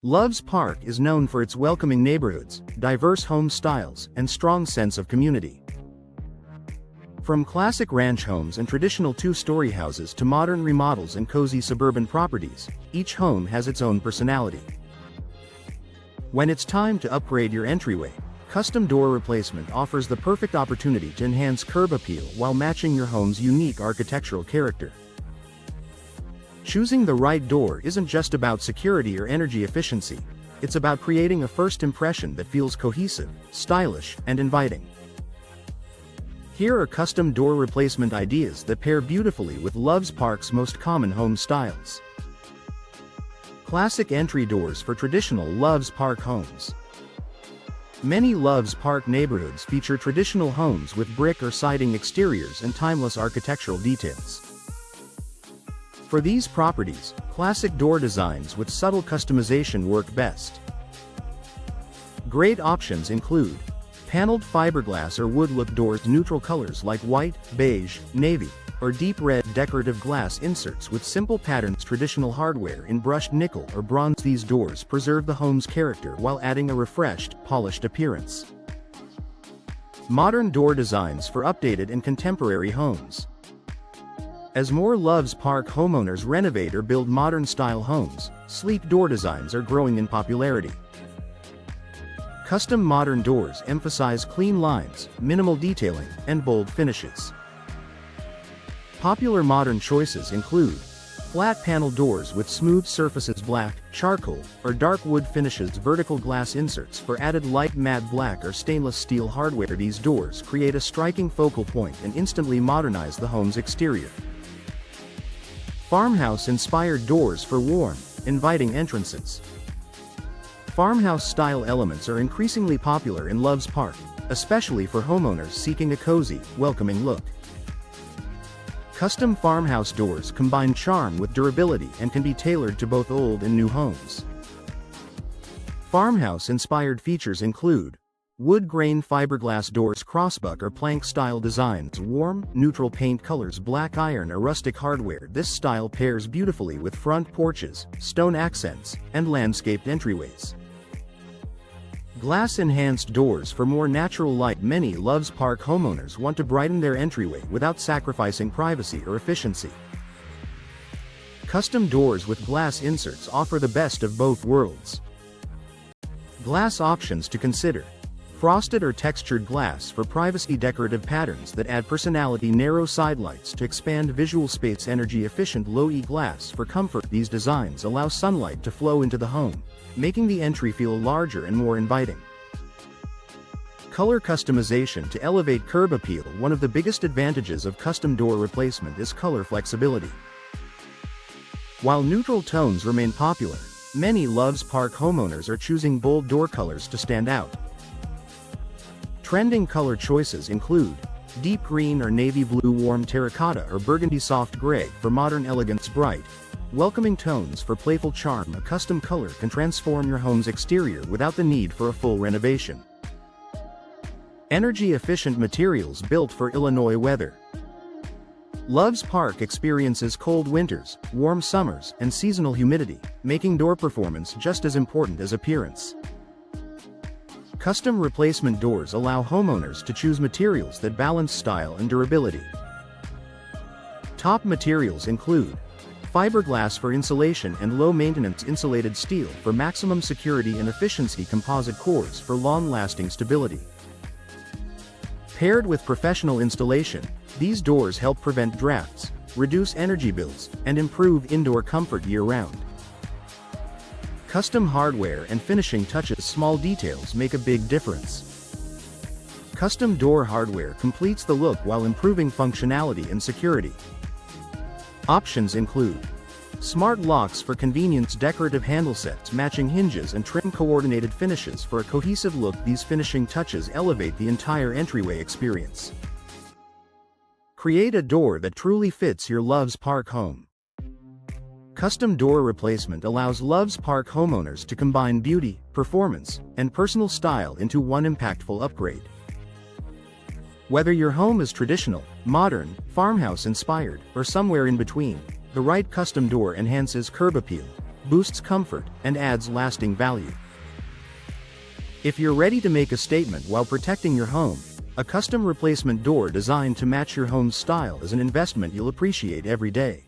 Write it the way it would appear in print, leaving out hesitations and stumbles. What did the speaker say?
Loves Park is known for its welcoming neighborhoods, diverse home styles, and strong sense of community. From classic ranch homes and traditional two-story houses to modern remodels and cozy suburban properties, each home has its own personality. When it's time to upgrade your entryway, custom door replacement offers the perfect opportunity to enhance curb appeal while matching your home's unique architectural character. Choosing the right door isn't just about security or energy efficiency, it's about creating a first impression that feels cohesive, stylish, and inviting. Here are custom door replacement ideas that pair beautifully with Loves Park's most common home styles. Classic entry doors for traditional Loves Park homes. Many Loves Park neighborhoods feature traditional homes with brick or siding exteriors and timeless architectural details. For these properties, classic door designs with subtle customization work best. Great options include paneled fiberglass or wood-look doors, neutral colors like white, beige, navy, or deep red decorative glass inserts with simple patterns, traditional hardware in brushed nickel or bronze. These doors preserve the home's character while adding a refreshed, polished appearance. Modern door designs for updated and contemporary homes. As more Loves Park homeowners renovate or build modern-style homes, sleek door designs are growing in popularity. Custom modern doors emphasize clean lines, minimal detailing, and bold finishes. Popular modern choices include flat panel doors with smooth surfaces, black, charcoal, or dark wood finishes, vertical glass inserts for added light matte black or stainless steel hardware. These doors create a striking focal point and instantly modernize the home's exterior. Farmhouse-inspired doors for warm, inviting entrances. Farmhouse-style elements are increasingly popular in Loves Park, especially for homeowners seeking a cozy, welcoming look. Custom farmhouse doors combine charm with durability and can be tailored to both old and new homes. Farmhouse-inspired features include wood grain fiberglass doors, crossbuck or plank-style designs, warm, neutral paint colors, black iron or rustic hardware. This style pairs beautifully with front porches, stone accents, and landscaped entryways. Glass-enhanced doors for more natural light. Many Loves Park homeowners want to brighten their entryway without sacrificing privacy or efficiency. Custom doors with glass inserts offer the best of both worlds. Glass options to consider: frosted or textured glass for privacy, decorative patterns that add personality, narrow sidelights to expand visual space, energy-efficient low-E glass for comfort. These designs allow sunlight to flow into the home, making the entry feel larger and more inviting. Color customization to elevate curb appeal. One of the biggest advantages of custom door replacement is color flexibility. While neutral tones remain popular, many Loves Park homeowners are choosing bold door colors to stand out. Trending color choices include deep green or navy blue, warm terracotta or burgundy, soft gray for modern elegance, bright, welcoming tones for playful charm. A custom color can transform your home's exterior without the need for a full renovation. Energy-efficient materials built for Illinois weather. Loves Park experiences cold winters, warm summers, and seasonal humidity, making door performance just as important as appearance. Custom replacement doors allow homeowners to choose materials that balance style and durability. Top materials include fiberglass for insulation and low-maintenance insulated steel for maximum security and efficiency, composite cores for long-lasting stability. Paired with professional installation, these doors help prevent drafts, reduce energy bills, and improve indoor comfort year-round. Custom hardware and finishing touches. Small details make a big difference. Custom door hardware completes the look while improving functionality and security. Options include smart locks for convenience, decorative handle sets, matching hinges and trim, coordinated finishes for a cohesive look. These finishing touches elevate the entire entryway experience. Create a door that truly fits your Loves Park home. Custom door replacement allows Loves Park homeowners to combine beauty, performance, and personal style into one impactful upgrade. Whether your home is traditional, modern, farmhouse-inspired, or somewhere in between, the right custom door enhances curb appeal, boosts comfort, and adds lasting value. If you're ready to make a statement while protecting your home, a custom replacement door designed to match your home's style is an investment you'll appreciate every day.